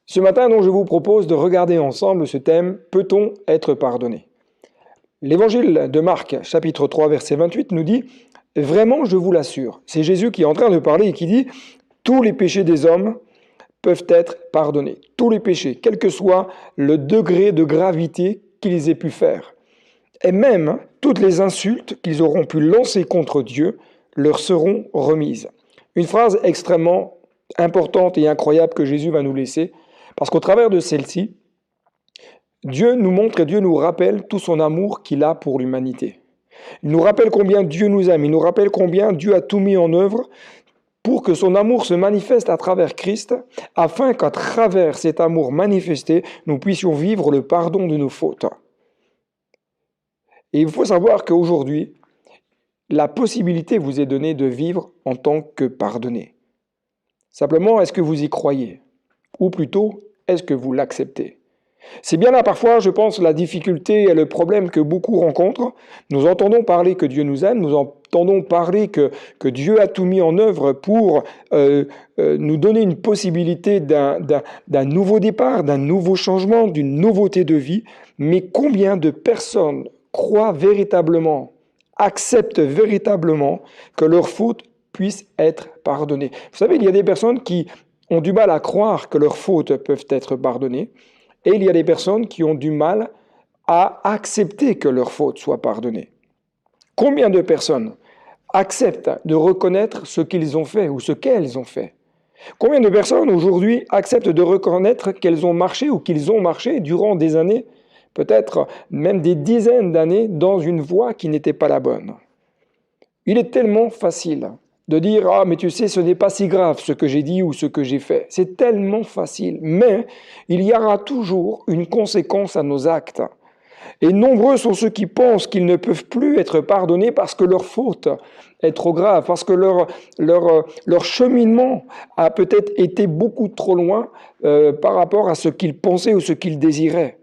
Ce matin, donc, je vous propose de regarder ensemble ce thème « Peut-on être pardonné ?» L'évangile de Marc, chapitre 3, verset 28, nous dit « Vraiment, je vous l'assure ». C'est Jésus qui est en train de parler et qui dit « Tous les péchés des hommes peuvent être pardonnés. Tous les péchés, quel que soit le degré de gravité qu'ils aient pu faire. Et même toutes les insultes qu'ils auront pu lancer contre Dieu leur seront remises. » Une phrase extrêmement importante et incroyable que Jésus va nous laisser. Parce qu'au travers de celle-ci, Dieu nous montre et Dieu nous rappelle tout son amour qu'il a pour l'humanité. Il nous rappelle combien Dieu nous aime, il nous rappelle combien Dieu a tout mis en œuvre pour que son amour se manifeste à travers Christ, afin qu'à travers cet amour manifesté, nous puissions vivre le pardon de nos fautes. Et il faut savoir qu'aujourd'hui, la possibilité vous est donnée de vivre en tant que pardonné. Simplement, est-ce que vous y croyez ? Ou plutôt, est-ce que vous l'acceptez? C'est bien là parfois, je pense, la difficulté et le problème que beaucoup rencontrent. Nous entendons parler que Dieu nous aime, nous entendons parler que Dieu a tout mis en œuvre pour nous donner une possibilité d'un nouveau départ, d'un nouveau changement, d'une nouveauté de vie. Mais combien de personnes croient véritablement, acceptent véritablement que leurs fautes puissent être pardonnées? Vous savez, il y a des personnes qui ont du mal à croire que leurs fautes peuvent être pardonnées, et il y a des personnes qui ont du mal à accepter que leurs fautes soient pardonnées. Combien de personnes acceptent de reconnaître ce qu'ils ont fait ou ce qu'elles ont fait? Combien de personnes aujourd'hui acceptent de reconnaître qu'elles ont marché ou qu'ils ont marché durant des années, peut-être même des dizaines d'années, dans une voie qui n'était pas la bonne? Il est tellement facile de dire « Ah, mais tu sais, ce n'est pas si grave ce que j'ai dit ou ce que j'ai fait ». C'est tellement facile, mais il y aura toujours une conséquence à nos actes. Et nombreux sont ceux qui pensent qu'ils ne peuvent plus être pardonnés parce que leur faute est trop grave, parce que leur cheminement a peut-être été beaucoup trop loin par rapport à ce qu'ils pensaient ou ce qu'ils désiraient.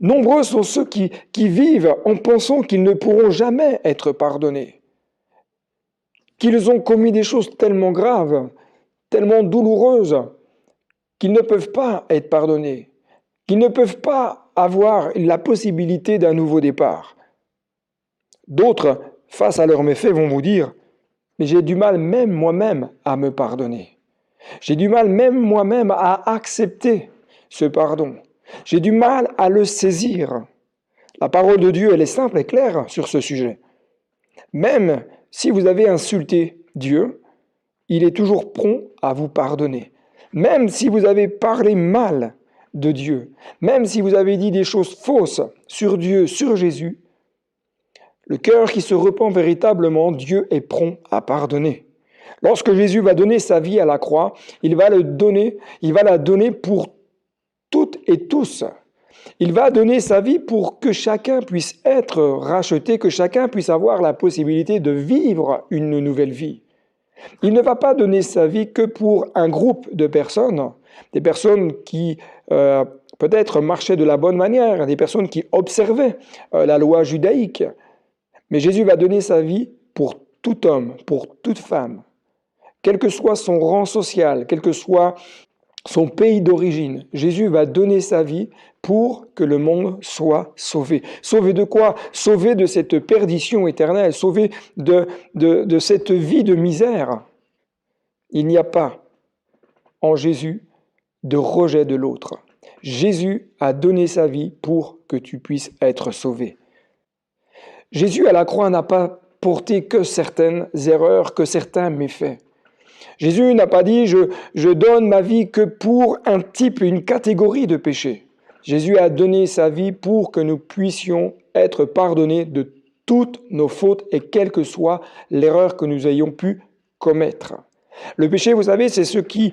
Nombreux sont ceux qui vivent en pensant qu'ils ne pourront jamais être pardonnés, qu'ils ont commis des choses tellement graves, tellement douloureuses, qu'ils ne peuvent pas être pardonnés, qu'ils ne peuvent pas avoir la possibilité d'un nouveau départ. D'autres, face à leurs méfaits, vont vous dire « Mais j'ai du mal même moi-même à me pardonner. J'ai du mal même moi-même à accepter ce pardon. J'ai du mal à le saisir. » La parole de Dieu, elle est simple et claire sur ce sujet. Même si vous avez insulté Dieu, il est toujours prompt à vous pardonner. Même si vous avez parlé mal de Dieu, même si vous avez dit des choses fausses sur Dieu, sur Jésus, le cœur qui se repent véritablement, Dieu est prompt à pardonner. Lorsque Jésus va donner sa vie à la croix, il va la donner pour toutes et tous. Il va donner sa vie pour que chacun puisse être racheté, que chacun puisse avoir la possibilité de vivre une nouvelle vie. Il ne va pas donner sa vie que pour un groupe de personnes, des personnes qui peut-être marchaient de la bonne manière, des personnes qui observaient la loi judaïque. Mais Jésus va donner sa vie pour tout homme, pour toute femme, quel que soit son rang social, quel que soit son pays d'origine. Jésus va donner sa vie pour que le monde soit sauvé. Sauvé de quoi? Sauvé de cette perdition éternelle, sauvé de cette vie de misère. Il n'y a pas en Jésus de rejet de l'autre. Jésus a donné sa vie pour que tu puisses être sauvé. Jésus à la croix n'a pas porté que certaines erreurs, que certains méfaits. Jésus n'a pas dit je donne ma vie que pour un type, une catégorie de péchés. Jésus a donné sa vie pour que nous puissions être pardonnés de toutes nos fautes et quelle que soit l'erreur que nous ayons pu commettre. Le péché, vous savez, c'est ce qui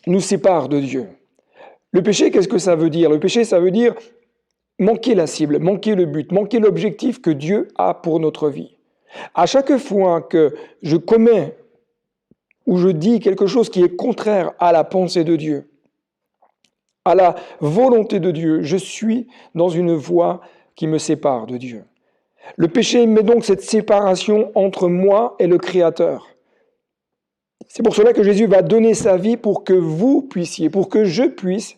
nous sépare de Dieu. Le péché, qu'est-ce que ça veut dire? Le péché, ça veut dire manquer la cible, manquer le but, manquer l'objectif que Dieu a pour notre vie. À chaque fois que je commets ou je dis quelque chose qui est contraire à la pensée de Dieu, à la volonté de Dieu, je suis dans une voie qui me sépare de Dieu. Le péché met donc cette séparation entre moi et le Créateur. C'est pour cela que Jésus va donner sa vie pour que vous puissiez, pour que je puisse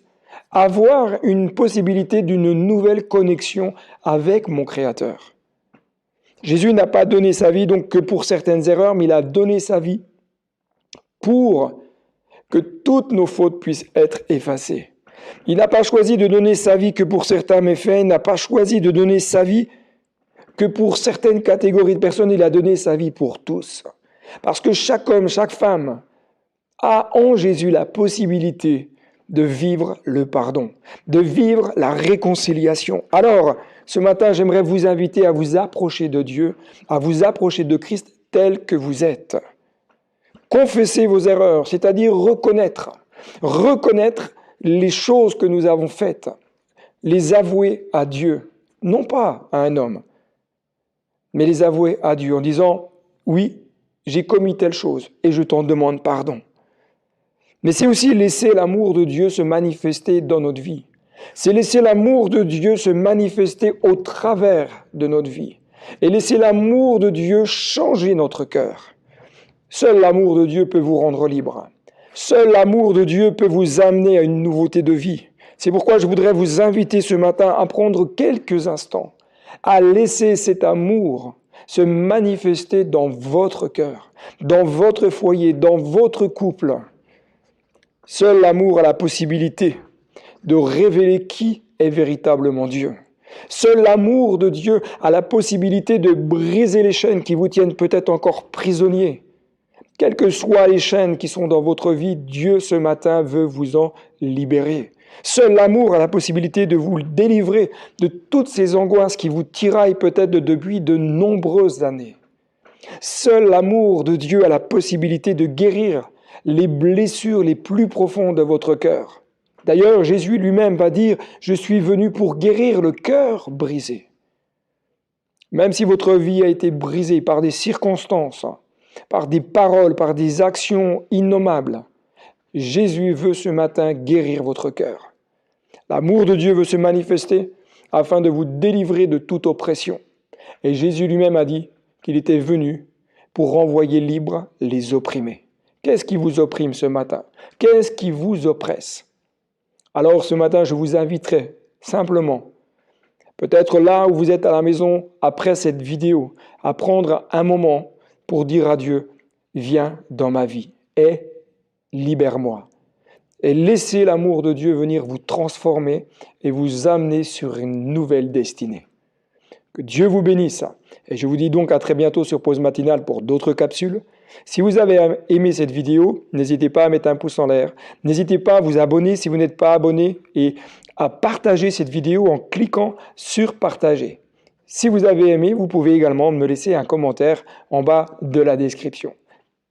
avoir une possibilité d'une nouvelle connexion avec mon Créateur. Jésus n'a pas donné sa vie donc que pour certaines erreurs, mais il a donné sa vie pour que toutes nos fautes puissent être effacées. Il n'a pas choisi de donner sa vie que pour certains méfaits, il n'a pas choisi de donner sa vie que pour certaines catégories de personnes, il a donné sa vie pour tous. Parce que chaque homme, chaque femme a en Jésus la possibilité de vivre le pardon, de vivre la réconciliation. Alors, ce matin, j'aimerais vous inviter à vous approcher de Dieu, à vous approcher de Christ tel que vous êtes. Confessez vos erreurs, c'est-à-dire reconnaître les choses que nous avons faites, les avouer à Dieu, non pas à un homme, mais les avouer à Dieu en disant « Oui, j'ai commis telle chose et je t'en demande pardon ». Mais c'est aussi laisser l'amour de Dieu se manifester dans notre vie. C'est laisser l'amour de Dieu se manifester au travers de notre vie. Et laisser l'amour de Dieu changer notre cœur. Seul l'amour de Dieu peut vous rendre libre. Seul l'amour de Dieu peut vous amener à une nouveauté de vie. C'est pourquoi je voudrais vous inviter ce matin à prendre quelques instants, à laisser cet amour se manifester dans votre cœur, dans votre foyer, dans votre couple. Seul l'amour a la possibilité de révéler qui est véritablement Dieu. Seul l'amour de Dieu a la possibilité de briser les chaînes qui vous tiennent peut-être encore prisonniers. Quelles que soient les chaînes qui sont dans votre vie, Dieu ce matin veut vous en libérer. Seul l'amour a la possibilité de vous délivrer de toutes ces angoisses qui vous tiraillent peut-être depuis de nombreuses années. Seul l'amour de Dieu a la possibilité de guérir les blessures les plus profondes de votre cœur. D'ailleurs, Jésus lui-même va dire « Je suis venu pour guérir le cœur brisé ». Même si votre vie a été brisée par des circonstances, par des paroles, par des actions innommables, Jésus veut ce matin guérir votre cœur. L'amour de Dieu veut se manifester afin de vous délivrer de toute oppression. Et Jésus lui-même a dit qu'il était venu pour renvoyer libres les opprimés. Qu'est-ce qui vous opprime ce matin? Qu'est-ce qui vous oppresse? Alors ce matin, je vous inviterai simplement, peut-être là où vous êtes à la maison après cette vidéo, à prendre un moment pour dire à Dieu, viens dans ma vie et libère-moi. Et laissez l'amour de Dieu venir vous transformer et vous amener sur une nouvelle destinée. Que Dieu vous bénisse. Et je vous dis donc à très bientôt sur Pause Matinale pour d'autres capsules. Si vous avez aimé cette vidéo, n'hésitez pas à mettre un pouce en l'air. N'hésitez pas à vous abonner si vous n'êtes pas abonné et à partager cette vidéo en cliquant sur partager. Si vous avez aimé, vous pouvez également me laisser un commentaire en bas de la description.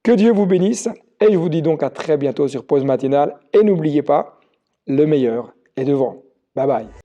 Que Dieu vous bénisse et je vous dis donc à très bientôt sur Pause Matinale. Et n'oubliez pas, le meilleur est devant. Bye bye.